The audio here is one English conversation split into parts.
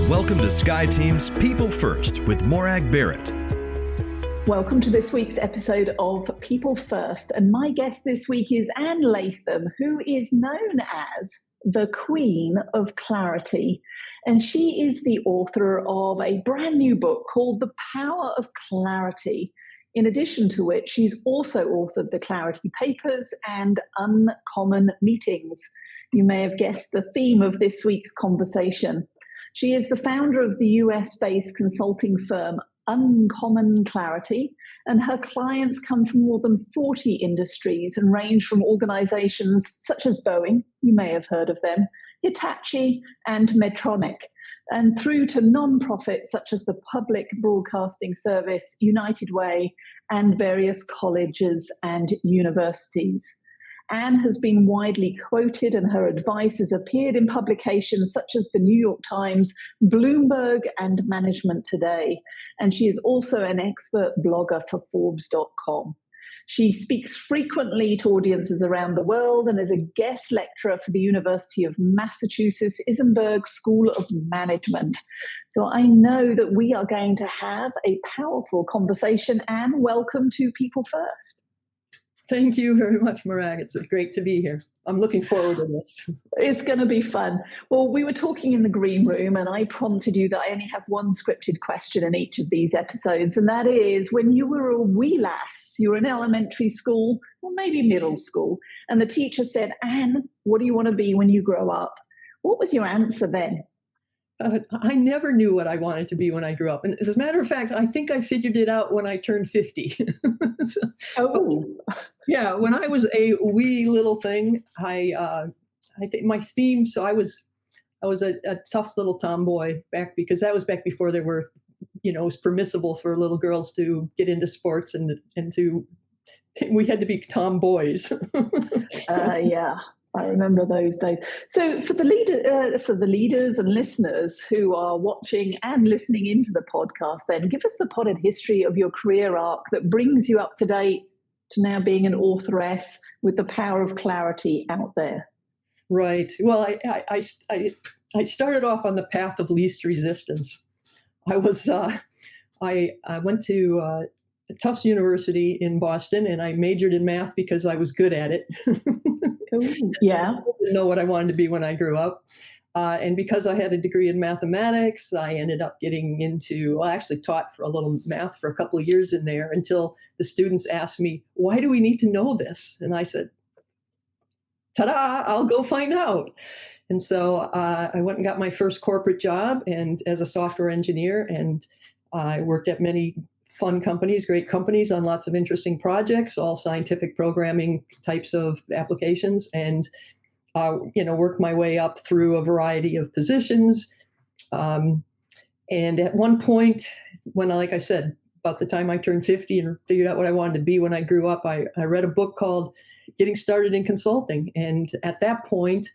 Welcome to SkyeTeam's People First with Morag Barrett. Welcome to this week's episode of People First. And my guest this week is Ann Latham, who is known as the Queen of Clarity. And she is the author of a brand new book called The Power of Clarity. In addition to which, she's also authored the Clarity Papers and Uncommon Meetings. You may have guessed the theme of this week's conversation. She is the founder of the US-based consulting firm Uncommon Clarity, and her clients come from more than 40 industries and range from organizations such as Boeing, you may have heard of them, Hitachi and Medtronic, and through to non-profits such as the Public Broadcasting Service, United Way, and various colleges and universities. Anne has been widely quoted and her advice has appeared in publications such as the New York Times, Bloomberg, and Management Today. And she is also an expert blogger for Forbes.com. She speaks frequently to audiences around the world and is a guest lecturer for the University of Massachusetts Isenberg School of Management. So I know that we are going to have a powerful conversation. Anne, welcome to People First. Thank you very much, Morag. It's great to be here. I'm looking forward to this. It's going to be fun. Well, we were talking in the green room and I prompted you that I only have one scripted question in each of these episodes. And that is, when you were a wee lass, you were in elementary school or maybe middle school, and the teacher said, Anne, what do you want to be when you grow up? What was your answer then? I never knew what I wanted to be when I grew up. And as a matter of fact, I think I figured it out when I turned 50. Yeah, when I was a wee little thing, I think my theme, so I was a tough little tomboy because that was back before there were, it was permissible for little girls to get into sports and we had to be tomboys. Yeah. I remember those days. So for the leaders and listeners who are watching and listening into the podcast, then give us the potted history of your career arc that brings you up to date to now being an authoress with the power of clarity out there. Right. Well, I started off on the path of least resistance. I went to Tufts University in Boston, and I majored in math because I was good at it. Yeah. I didn't know what I wanted to be when I grew up. And because I had a degree in mathematics, I ended up getting into, I actually taught for a little math for a couple of years in there until the students asked me, why do we need to know this? And I said, ta-da, I'll go find out. And so I went and got my first corporate job and as a software engineer, and I worked at many fun companies, great companies on lots of interesting projects, all scientific programming types of applications, and worked my way up through a variety of positions. And at one point, when, like I said, about the time I turned 50 and figured out what I wanted to be when I grew up, I read a book called Getting Started in Consulting. And at that point,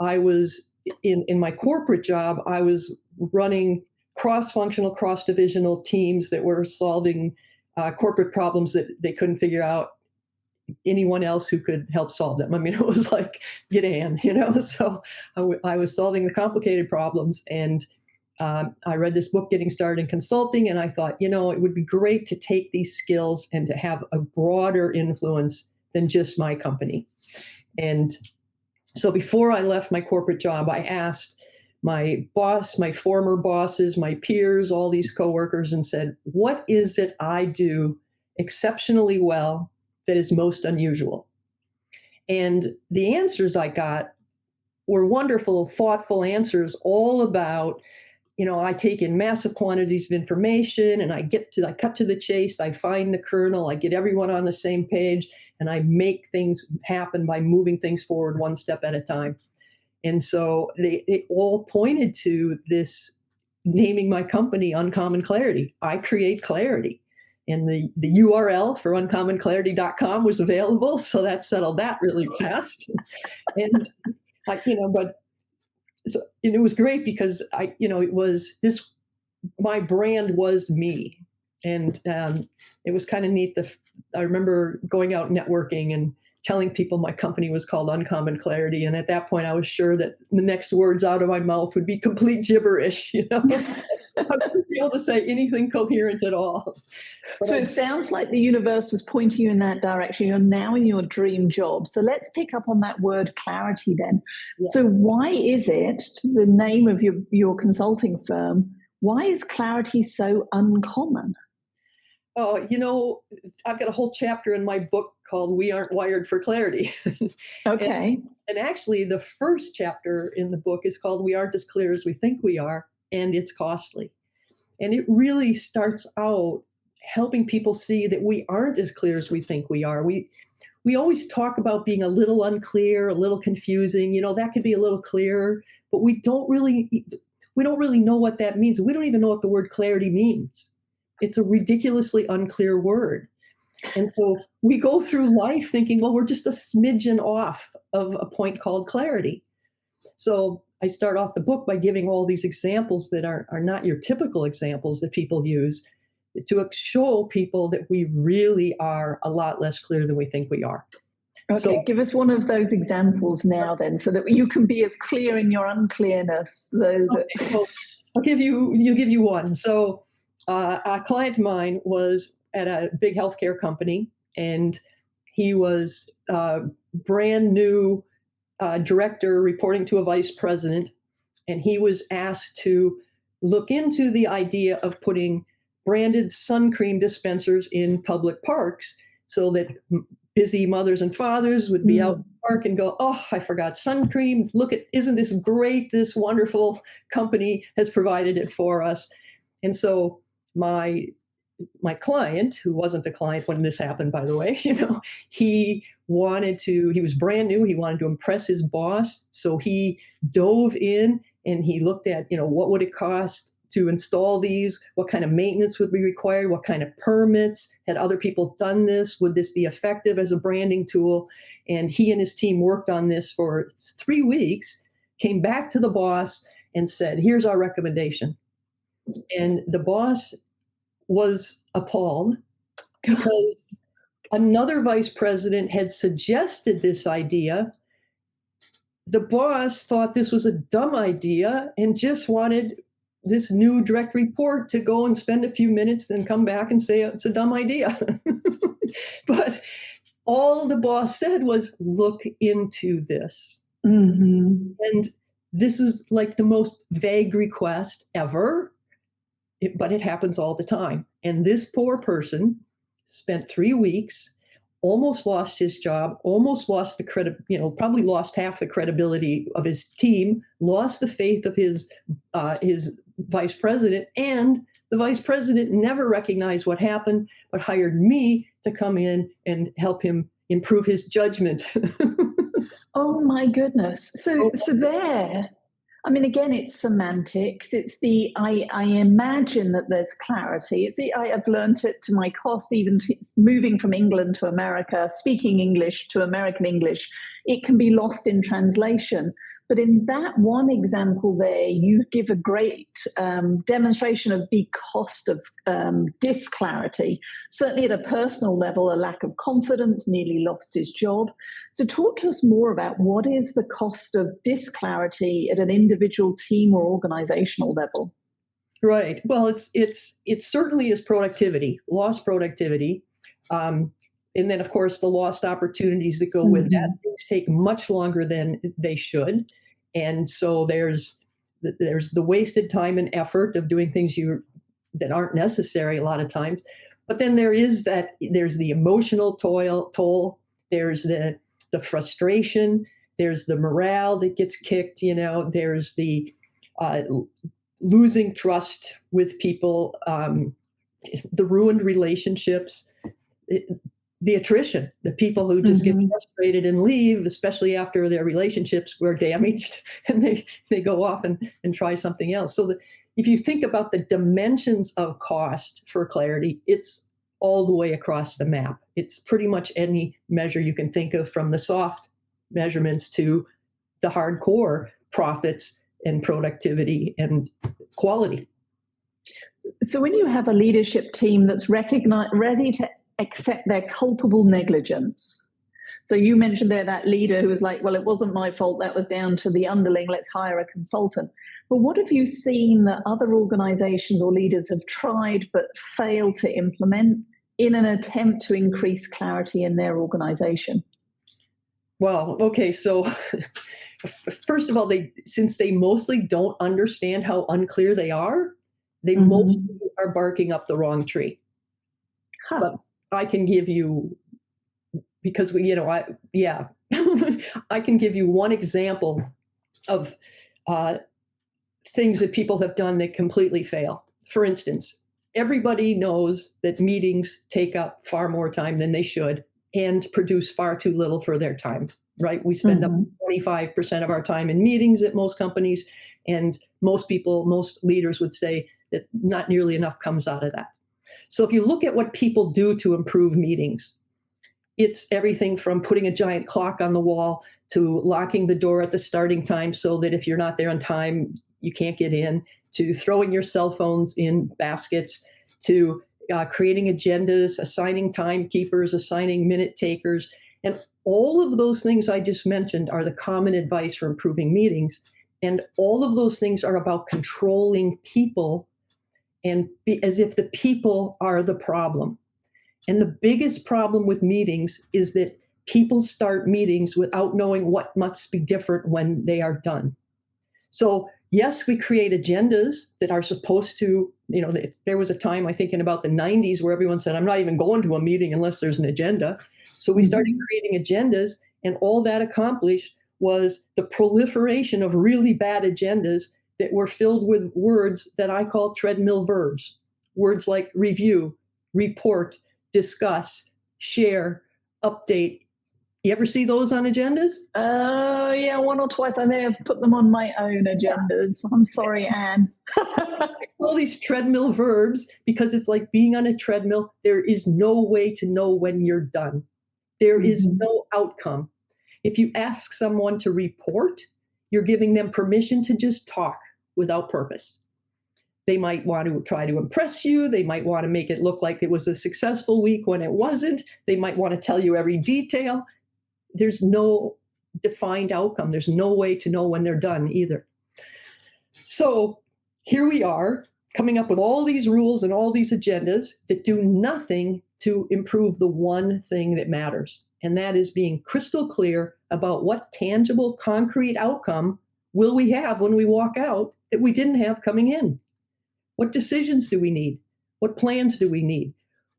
I was in my corporate job, I was running cross-functional, cross-divisional teams that were solving corporate problems that they couldn't figure out anyone else who could help solve them. I mean, it was like, get Ann, So I was solving the complicated problems, and I read this book, Getting Started in Consulting, and I thought, it would be great to take these skills and to have a broader influence than just my company. And so before I left my corporate job, I asked my boss, my former bosses, my peers, all these coworkers, and said, what is it I do exceptionally well that is most unusual? And the answers I got were wonderful, thoughtful answers, all about, I take in massive quantities of information and I cut to the chase, I find the kernel, I get everyone on the same page, and I make things happen by moving things forward one step at a time. And so they all pointed to this, naming my company Uncommon Clarity. I create clarity. And the URL for uncommonclarity.com was available. So that settled that really fast. And, it was great because it was this, my brand was me. And it was kind of neat. I remember going out networking and telling people my company was called Uncommon Clarity. And at that point, I was sure that the next words out of my mouth would be complete gibberish, I wouldn't be able to say anything coherent at all. So it sounds like the universe was pointing you in that direction. You're now in your dream job. So let's pick up on that word clarity then. Yeah. So why is it, the name of your consulting firm, why is clarity so uncommon? Oh, I've got a whole chapter in my book called We Aren't Wired for Clarity. Okay. And actually, the first chapter in the book is called We Aren't as Clear as We Think We Are, and It's Costly. And it really starts out helping people see that we aren't as clear as we think we are. We always talk about being a little unclear, a little confusing, that could be a little clearer, but we don't really know what that means. We don't even know what the word clarity means. It's a ridiculously unclear word. And so we go through life thinking, well, we're just a smidgen off of a point called clarity. So I start off the book by giving all these examples that are not your typical examples that people use to show people that we really are a lot less clear than we think we are. Okay, so, give us one of those examples now then, so that you can be as clear in your unclearness. So I'll give you one. So a client of mine was at a big healthcare company, and he was brand new director reporting to a vice president, and he was asked to look into the idea of putting branded sun cream dispensers in public parks so that busy mothers and fathers would be out in the park and go, oh, I forgot sun cream. Isn't this great? This wonderful company has provided it for us. And so my client, who wasn't a client when this happened, by the way, he was brand new. He wanted to impress his boss. So he dove in and he looked at, what would it cost to install these? What kind of maintenance would be required? What kind of permits? Had other people done this? Would this be effective as a branding tool? And he and his team worked on this for 3 weeks, came back to the boss and said, here's our recommendation. And the boss was appalled because another vice president had suggested this idea. The boss thought this was a dumb idea and just wanted this new direct report to go and spend a few minutes and come back and say it's a dumb idea. But all the boss said was, look into this. Mm-hmm. And this was like the most vague request ever, but it happens all the time. And this poor person spent 3 weeks, almost lost his job, almost lost the probably lost half the credibility of his team, lost the faith of his vice president, and the vice president never recognized what happened, but hired me to come in and help him improve his judgment. Oh my goodness! So there. I mean, again, it's semantics. It's I imagine that there's clarity. I've learned it to my cost, even moving from England to America, speaking English to American English. It can be lost in translation. But in that one example there, you give a great demonstration of the cost of disclarity. Certainly at a personal level, a lack of confidence, nearly lost his job. So talk to us more about what is the cost of disclarity at an individual, team, or organizational level? Right. Well, it certainly is productivity, lost productivity. And then, of course, the lost opportunities that go with that. Things take much longer than they should. And so there's the wasted time and effort of doing things that aren't necessary a lot of times. But then there's the emotional toll, there's the frustration, there's the morale that gets kicked, there's the losing trust with people, the ruined relationships, the attrition, the people who just get frustrated and leave, especially after their relationships were damaged, and they go off and try something else. So if you think about the dimensions of cost for clarity, it's all the way across the map. It's pretty much any measure you can think of, from the soft measurements to the hardcore profits and productivity and quality. So when you have a leadership team that's ready to accept their culpable negligence, So you mentioned there that leader who was like, well, it wasn't my fault, that was down to the underling, let's hire a consultant. But what have you seen that other organizations or leaders have tried but failed to implement in an attempt to increase clarity in their organization? Well, okay, so first of all, since they mostly don't understand how unclear they are, they mostly are barking up the wrong tree. But I can give you, because I can give you one example of things that people have done that completely fail. For instance, everybody knows that meetings take up far more time than they should and produce far too little for their time, right? We spend up 25% of our time in meetings at most companies, and most leaders would say that not nearly enough comes out of that. So if you look at what people do to improve meetings, it's everything from putting a giant clock on the wall to locking the door at the starting time so that if you're not there on time, you can't get in, to throwing your cell phones in baskets, to creating agendas, assigning timekeepers, assigning minute takers. And all of those things I just mentioned are the common advice for improving meetings. And all of those things are about controlling people and as if the people are the problem. And the biggest problem with meetings is that people start meetings without knowing what must be different when they are done. So yes, we create agendas that are supposed to, there was a time, I think in about the 90s, where everyone said, I'm not even going to a meeting unless there's an agenda. So we started creating agendas, and all that accomplished was the proliferation of really bad agendas that were filled with words that I call treadmill verbs. Words like review, report, discuss, share, update. You ever see those on agendas? Yeah, one or twice. I may have put them on my own agendas. I'm sorry, Anne. All these treadmill verbs, because it's like being on a treadmill. There is no way to know when you're done. There is no outcome. If you ask someone to report, you're giving them permission to just talk without purpose. They might want to try to impress you. They might want to make it look like it was a successful week when it wasn't. They might want to tell you every detail. There's no defined outcome. There's no way to know when they're done either. So here we are coming up with all these rules and all these agendas that do nothing to improve the one thing that matters. And that is being crystal clear about what tangible, concrete outcome will we have when we walk out that we didn't have coming in. What decisions do we need? What plans do we need?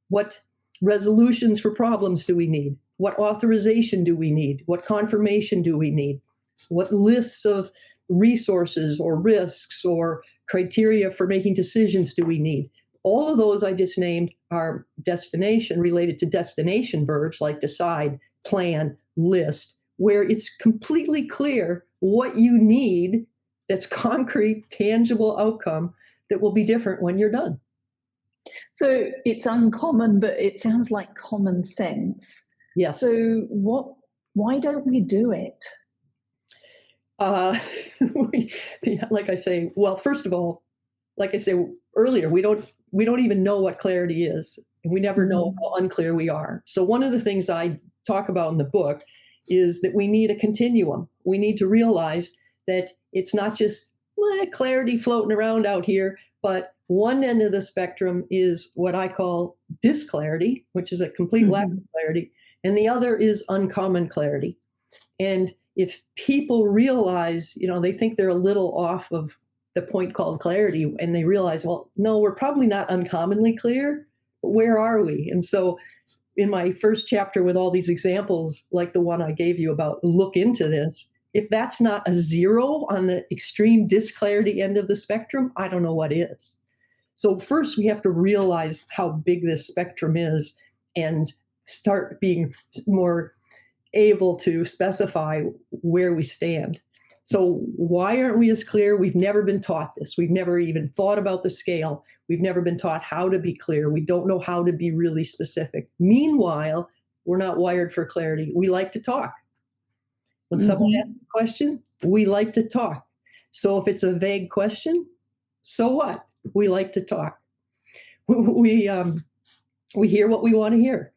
What resolutions for problems do we need? What authorization do we need? What confirmation do we need? What lists of resources or risks or criteria for making decisions do we need? All of those I just named are related to destination verbs like decide, plan, list, where it's completely clear what you need that's concrete, tangible outcome that will be different when you're done. So it's uncommon, but it sounds like common sense. Yes. So why don't we do it? Like I say, well, first of all, like I said earlier, we don't even know what clarity is. And we never know how unclear we are. So one of the things I talk about in the book is that we need a continuum. We need to realize that it's not just clarity floating around out here, but one end of the spectrum is what I call disclarity, which is a complete lack of clarity, and the other is uncommon clarity. And if people realize, they think they're a little off of the point called clarity, and they realize, well, no, we're probably not uncommonly clear, but where are we? And so in my first chapter with all these examples, like the one I gave you about look into this, if that's not a zero on the extreme disclarity end of the spectrum, I don't know what is. So first we have to realize how big this spectrum is and start being more able to specify where we stand. So why aren't we as clear? We've never been taught this. We've never even thought about the scale. We've never been taught how to be clear. We don't know how to be really specific. Meanwhile, we're not wired for clarity. We like to talk. When someone asks a question, we like to talk. So if it's a vague question, so what? We like to talk. We hear what we want to hear.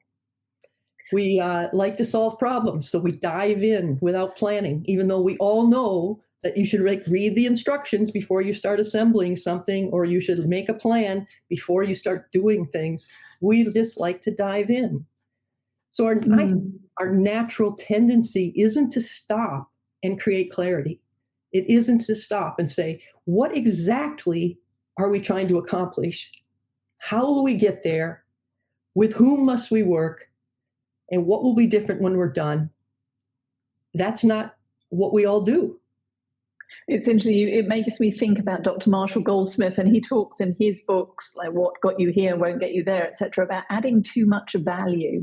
We like to solve problems, so we dive in without planning, even though we all know that you should read the instructions before you start assembling something, or you should make a plan before you start doing things. We just like to dive in. So our natural tendency isn't to stop and create clarity. It isn't to stop and say, what exactly are we trying to accomplish? How will we get there? With whom must we work? And what will be different when we're done? That's not what we all do. It's interesting. It makes me think about Dr. Marshall Goldsmith, and he talks in his books, like What Got You Here Won't Get You There, etc., about adding too much value.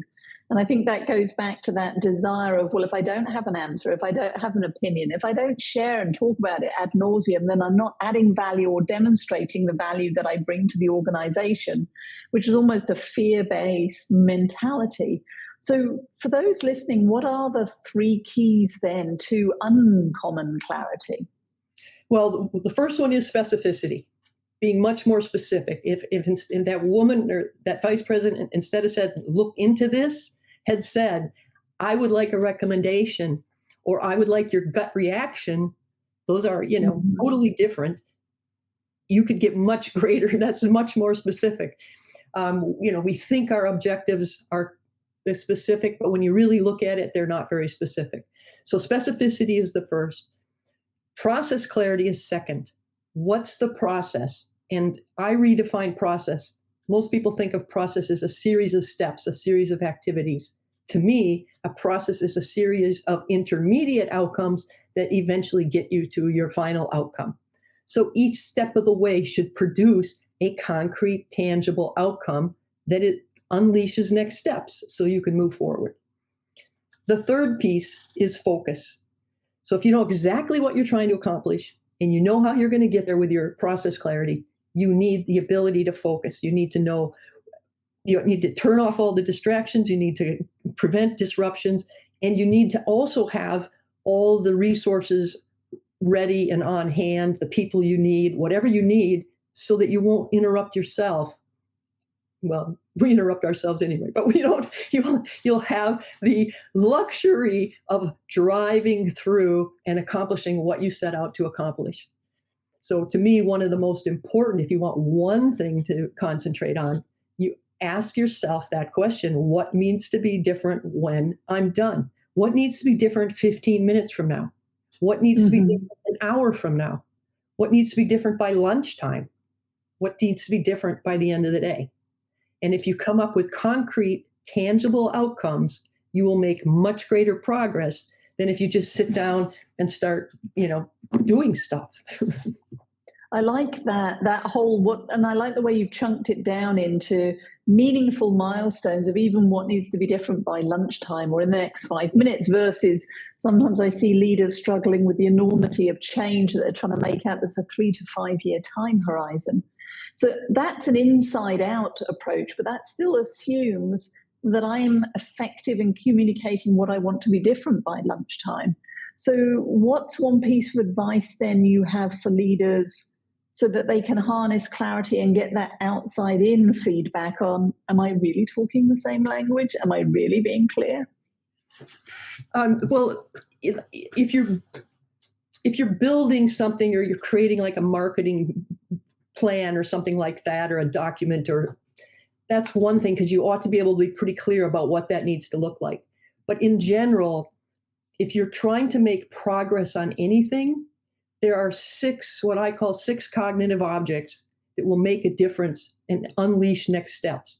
And I think that goes back to that desire of, well, if I don't have an answer, if I don't have an opinion, if I don't share and talk about it ad nauseum, then I'm not adding value or demonstrating the value that I bring to the organization, which is almost a fear-based mentality. So for those listening, what are the 3 keys then to uncommon clarity? Well, the first one is specificity, being much more specific. If that woman or that vice president, instead of said, look into this, had said, I would like a recommendation, or I would like your gut reaction, those are, totally different. You could get much greater. That's much more specific. We think our objectives are specific, but when you really look at it, they're not very specific. So specificity is the first. Process clarity is second. What's the process? And I redefine process. Most people think of process as a series of steps, a series of activities. To me, a process is a series of intermediate outcomes that eventually get you to your final outcome. So each step of the way should produce a concrete, tangible outcome that it unleashes next steps so you can move forward. The third piece is focus. So if you know exactly what you're trying to accomplish and you know how you're going to get there with your process clarity, you need the ability to focus. You need to know, you need to turn off all the distractions. You need to prevent disruptions. And you need to also have all the resources ready and on hand, the people you need, whatever you need, so that you won't interrupt yourself. Well, we interrupt ourselves anyway, but you'll have the luxury of driving through and accomplishing what you set out to accomplish. So to me, one of the most important, if you want one thing to concentrate on, you ask yourself that question: what needs to be different when I'm done? What needs to be different 15 minutes from now? What needs to be different an hour from now? What needs to be different by lunchtime? What needs to be different by the end of the day? And if you come up with concrete, tangible outcomes, you will make much greater progress than if you just sit down and start, doing stuff. I like that whole and I like the way you've chunked it down into meaningful milestones of even what needs to be different by lunchtime or in the next 5 minutes, versus sometimes I see leaders struggling with the enormity of change that they're trying to make out there's a 3 to 5 year time horizon. So that's an inside out approach, but that still assumes that I'm effective in communicating what I want to be different by lunchtime. So what's one piece of advice then you have for leaders so that they can harness clarity and get that outside in feedback on, am I really talking the same language? Am I really being clear? Well, if you're building something or you're creating like a marketing plan or something like that, or a document, or that's one thing, because you ought to be able to be pretty clear about what that needs to look like. But in general, if you're trying to make progress on anything, there are what I call six cognitive objects that will make a difference and unleash next steps.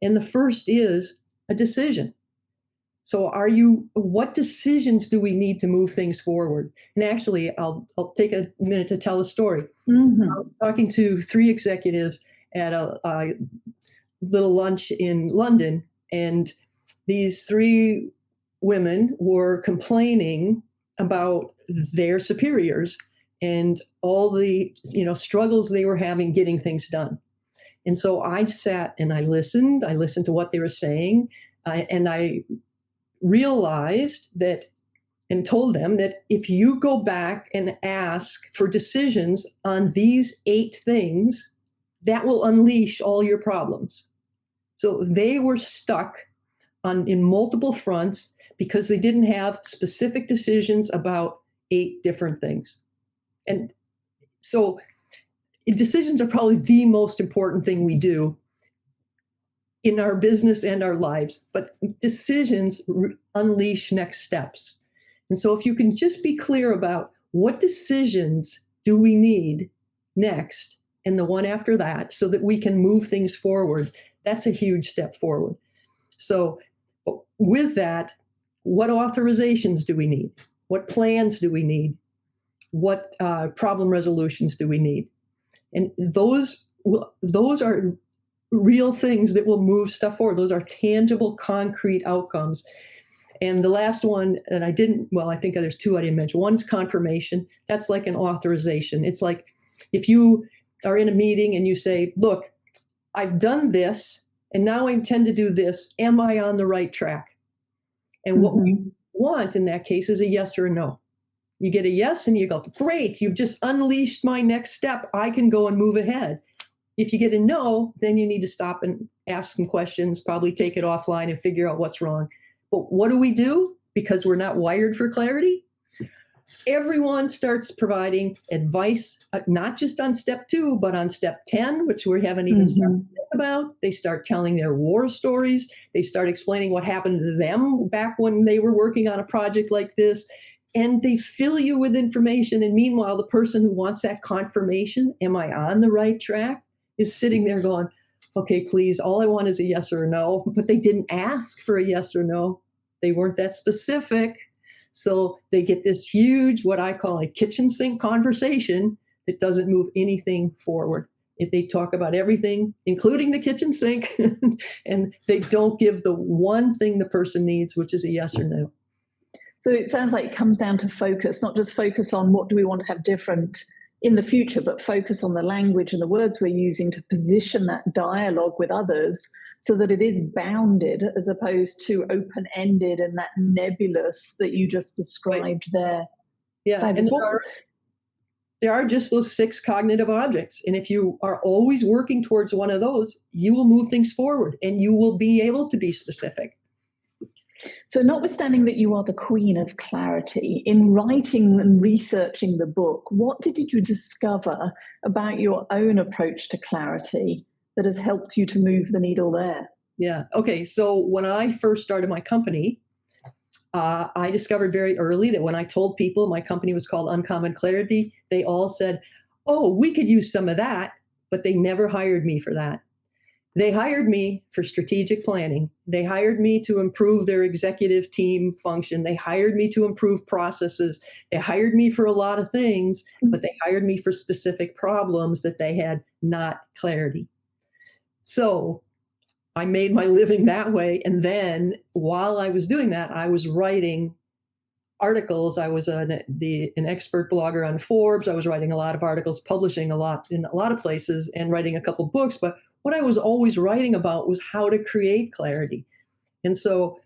And the first is a decision. So what decisions do we need to move things forward? And actually, I'll take a minute to tell a story. Mm-hmm. I was talking to 3 executives at a little lunch in London, and these 3 women were complaining about their superiors and all the struggles they were having getting things done. And so I sat and I listened to what they were saying, and I realized that and told them that if you go back and ask for decisions on these 8 things, that will unleash all your problems. So they were stuck in multiple fronts because they didn't have specific decisions about 8 different things. And so decisions are probably the most important thing we do in our business and our lives, but decisions unleash next steps. And so if you can just be clear about what decisions do we need next and the one after that so that we can move things forward, that's a huge step forward. So with that, what authorizations do we need? What plans do we need? What problem resolutions do we need? And those are real things that will move stuff forward. Those are tangible, concrete outcomes. And the last one, and I think there's 2 I didn't mention. One is confirmation. That's like an authorization. It's like if you are in a meeting and you say, look, I've done this, and now I intend to do this. Am I on the right track? And what we want in that case is a yes or a no. You get a yes and you go, great, you've just unleashed my next step. I can go and move ahead. If you get a no, then you need to stop and ask some questions, probably take it offline and figure out what's wrong. But what do we do? Because we're not wired for clarity. Everyone starts providing advice, not just on step 2, but on step 10, which we haven't even started to think about. They start telling their war stories. They start explaining what happened to them back when they were working on a project like this. And they fill you with information. And meanwhile, the person who wants that confirmation, am I on the right track, is sitting there going, okay, please, all I want is a yes or a no. But they didn't ask for a yes or no. They weren't that specific. So they get this huge, what I call a kitchen sink conversation that doesn't move anything forward. If they talk about everything, including the kitchen sink, and they don't give the one thing the person needs, which is a yes or no. So it sounds like it comes down to focus, not just focus on what do we want to have different in the future, but focus on the language and the words we're using to position that dialogue with others so that it is bounded as opposed to open-ended and that nebulous that you just described there. Yeah, and there are just those 6 cognitive objects. And if you are always working towards one of those, you will move things forward and you will be able to be specific. So notwithstanding that you are the queen of clarity, in writing and researching the book, what did you discover about your own approach to clarity that has helped you to move the needle there? Yeah. Okay. So when I first started my company, I discovered very early that when I told people my company was called Uncommon Clarity, they all said, oh, we could use some of that, but they never hired me for that. They hired me for strategic planning. They hired me to improve their executive team function. They hired me to improve processes. They hired me for a lot of things, but they hired me for specific problems that they had not clarity. So I made my living that way. And then while I was doing that, I was writing articles. I was an expert blogger on Forbes. I was writing a lot of articles, publishing a lot in a lot of places, and writing a couple books. But what I was always writing about was how to create clarity. And so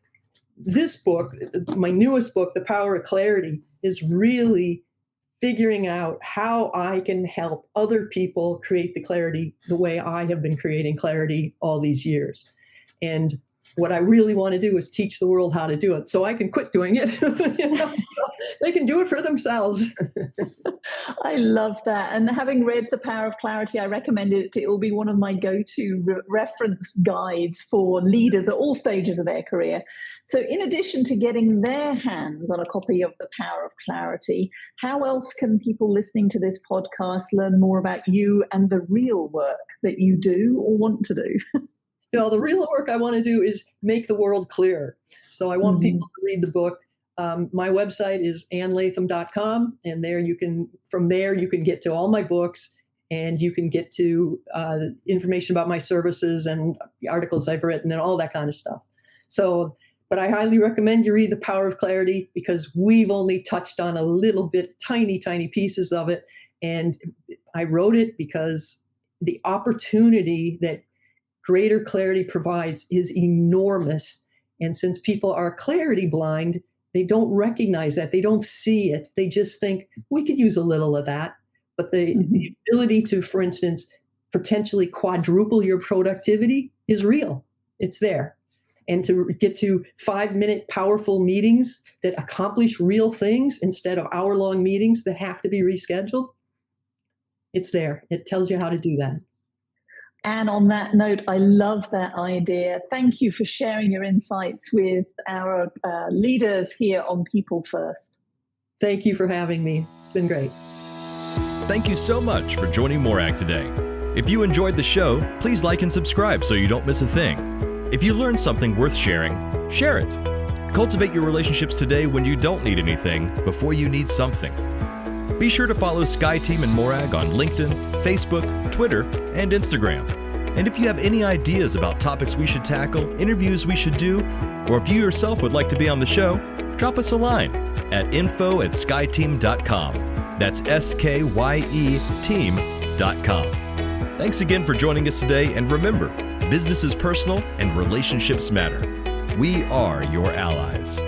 this book, my newest book, The Power of Clarity, is really figuring out how I can help other people create the clarity the way I have been creating clarity all these years. And what I really want to do is teach the world how to do it so I can quit doing it. They can do it for themselves. I love that. And having read The Power of Clarity, I recommend it. It will be one of my go-to reference guides for leaders at all stages of their career. So in addition to getting their hands on a copy of The Power of Clarity, how else can people listening to this podcast learn more about you and the real work that you do or want to do? Well, the real work I want to do is make the world clearer. So I want people to read the book. My website is annlatham.com, and from there you can get to all my books, and you can get to information about my services and the articles I've written and all that kind of stuff. So, but I highly recommend you read The Power of Clarity because we've only touched on a little bit, tiny pieces of it. And I wrote it because the opportunity that greater clarity provides is enormous. And since people are clarity blind, they don't recognize that. They don't see it. They just think we could use a little of that. But the ability to, for instance, potentially quadruple your productivity is real. It's there. and to get to 5-minute powerful meetings that accomplish real things instead of hour-long meetings that have to be rescheduled, it's there. It tells you how to do that. And on that note, I love that idea. Thank you for sharing your insights with our leaders here on People First. Thank you for having me. It's been great. Thank you so much for joining Morag today. If you enjoyed the show, please like and subscribe so you don't miss a thing. If you learned something worth sharing, share it. Cultivate your relationships today when you don't need anything before you need something. Be sure to follow SkyeTeam and Morag on LinkedIn, Facebook, Twitter, and Instagram. And if you have any ideas about topics we should tackle, interviews we should do, or if you yourself would like to be on the show, drop us a line at info@skyeteam.com. That's SKYE team.com. Thanks again for joining us today, and remember, business is personal and relationships matter. We are your allies.